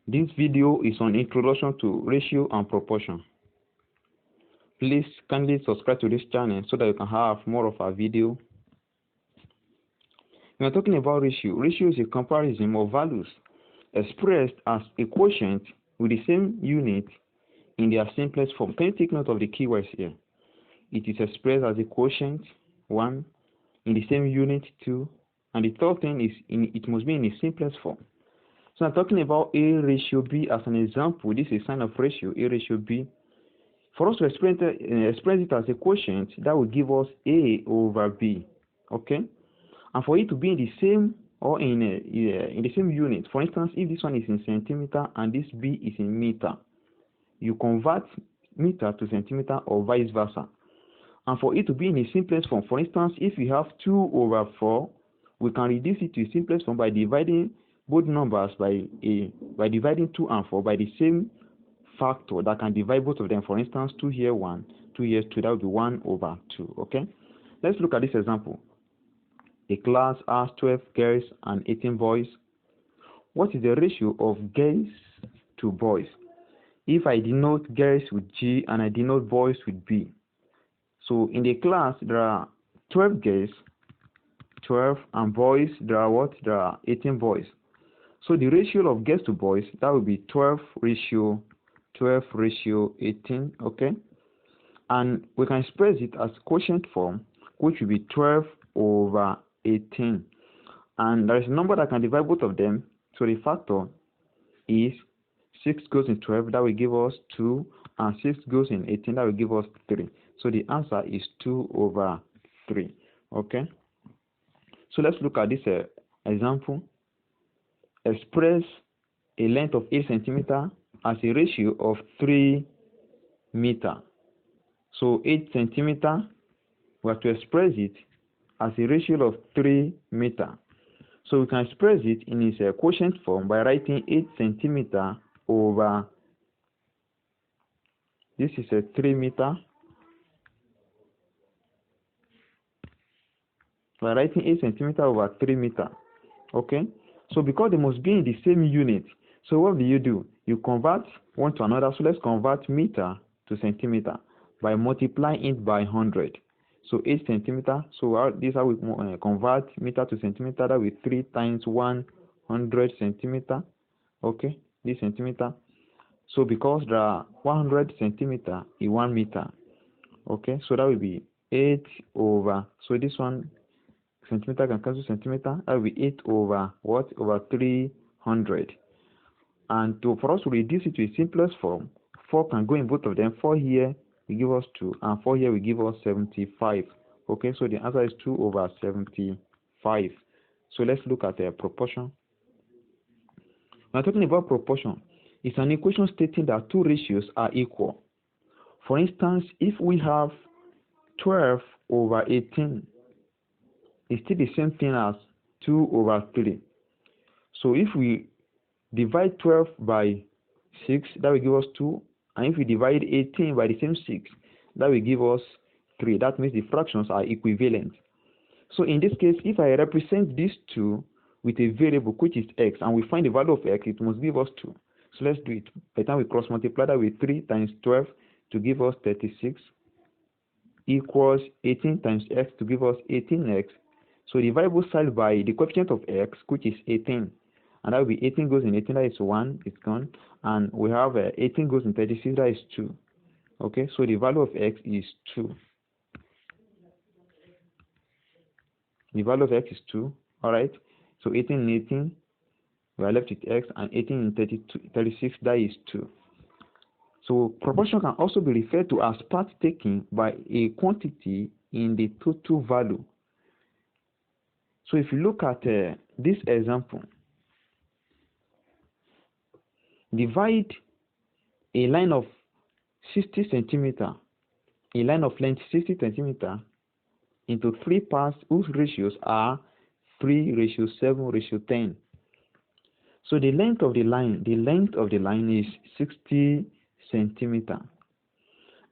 This video is on introduction to ratio and proportion. Please kindly subscribe to this channel so that you can have more of our video. We are talking about ratio. Ratio is a comparison of values expressed as a quotient with the same unit in their simplest form. Can you take note of the keywords here? It is expressed as a quotient, 1, in the same unit, 2, and the third thing is it must be in the simplest form. So I'm talking about A ratio B as an example. This is a sign of ratio, A ratio B. For us to express it as a quotient, that will give us A over B, okay? And for it to be in the same or in the same unit, for instance, if this one is in centimeter and this B is in meter, you convert meter to centimeter or vice versa. And for it to be in the simplest form, for instance, if we have 2 over 4, we can reduce it to the simplest form by dividing both numbers by dividing 2 and 4 by the same factor that can divide both of them. For instance, 2 here 1, 2 here 2, that would be 1 over 2. Okay, let's look at this example. A class has 12 girls and 18 boys. What is the ratio of girls to boys? If I denote girls with G and I denote boys with B, so in the class there are 12 girls, 12, and boys there are what? There are 18 boys. So the ratio of girls to boys, that will be 12 ratio 18, okay? And we can express it as quotient form, which will be 12 over 18. And there is a number that can divide both of them, so the factor is 6 goes in 12, that will give us 2, and 6 goes in 18, that will give us 3. So the answer is 2 over 3, okay? So let's look at this example. Express a length of 8 centimeter as a ratio of 3 meter. So 8 centimeter, we have to express it as a ratio of 3 meter. So we can express it in its quotient form by writing 8 centimeter over, this is a 3 meter, by writing 8 centimeter over 3 meter. Okay, so because they must be in the same unit, so what do? You convert one to another. So let's convert meter to centimeter by multiplying it by 100. So 8 centimeter. So this is how we convert meter to centimeter. That will be 3 times 100 centimeter. Okay, this centimeter. So because there are 100 centimeter in 1 meter. Okay, so that will be 8 over. So this one centimeter can cancel centimeter. That will be 8 over what? Over 300. And for us to reduce it to a simplest form, 4 can go in both of them. 4 here will give us 2, and 4 here will give us 75. Okay, so the answer is 2 over 75. So let's look at the proportion. When talking about proportion, it's an equation stating that 2 ratios are equal. For instance, if we have 12 over 18, it's still the same thing as 2 over 3. So if we divide 12 by 6, that will give us 2. And if we divide 18 by the same 6, that will give us 3. That means the fractions are equivalent. So in this case, if I represent these 2 with a variable which is x, and we find the value of x, it must give us 2. So let's do it. By the time we cross multiply that with 3 times 12 to give us 36 equals 18 times x to give us 18x. So divide both sides by the coefficient of x, which is 18. And that will be 18 goes in 18, that is 1, it's gone. And we have 18 goes in 36, that is 2. Okay, so the value of x is 2. The value of x is 2, alright. So 18 in 18, we are left with x, and 18 in 36, that is 2. So proportion can also be referred to as part taken by a quantity in the total value. So if you look at this example, divide a line of 60 centimeter, a line of length 60 centimeter into 3 parts whose ratios are 3:7:10. So the length of the line is 60 centimeter.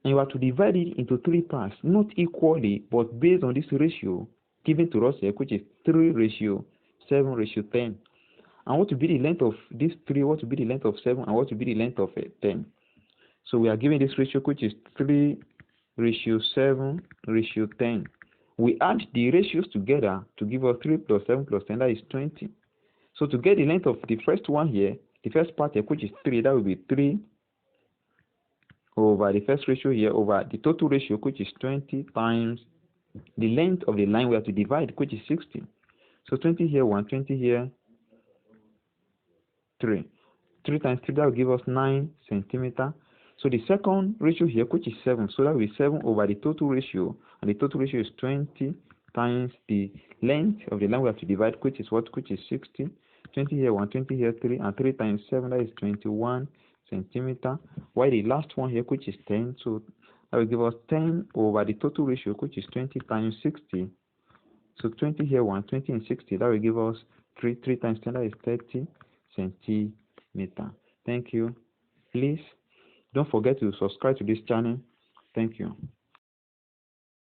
And you have to divide it into 3 parts, not equally, but based on this ratio given to us here, which is 3:7:10. And what will be the length of this 3, what will be the length of 7, and what will be the length of 10. So we are given this ratio, which is 3:7:10. We add the ratios together to give us 3 plus 7 plus 10, that is 20. So to get the length of the first one here, the first part here, which is 3, that will be 3 over the first ratio here over the total ratio, which is 20, times the length of the line we have to divide, which is 60. So 20 here, 1, 20 here, 3. 3 times 3, that will give us 9 centimeter. So the second ratio here, which is 7, so that will be 7 over the total ratio, and the total ratio is 20 times the length of the line we have to divide, which is what? Which is 60. 20 here, 1, 20 here, 3, and 3 times 7, that is 21 centimeter. While the last one here, which is 10, so that will give us 10 over the total ratio, which is 20 times 60. So 20 here, 1, 20 and 60, that will give us 3 times 10, that is 30 centimeter. Thank you. Please don't forget to subscribe to this channel. Thank you.